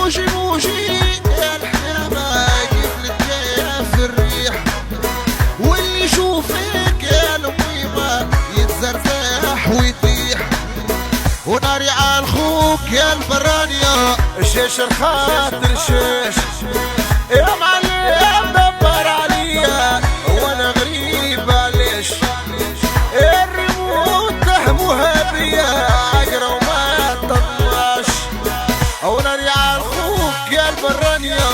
موجي موجي يا الحمامة قبلك جاية في الريح، واللي يشوفك يا الميمة يتزرزح ويطيح، وناري على الخوك يا البرانية الشيش الخاطر شيش يا معلم دبر عليا وانا غريب ليش الريموت تهمها بيا عقرة وما تطلعش، وناري على الخوك يا البرانية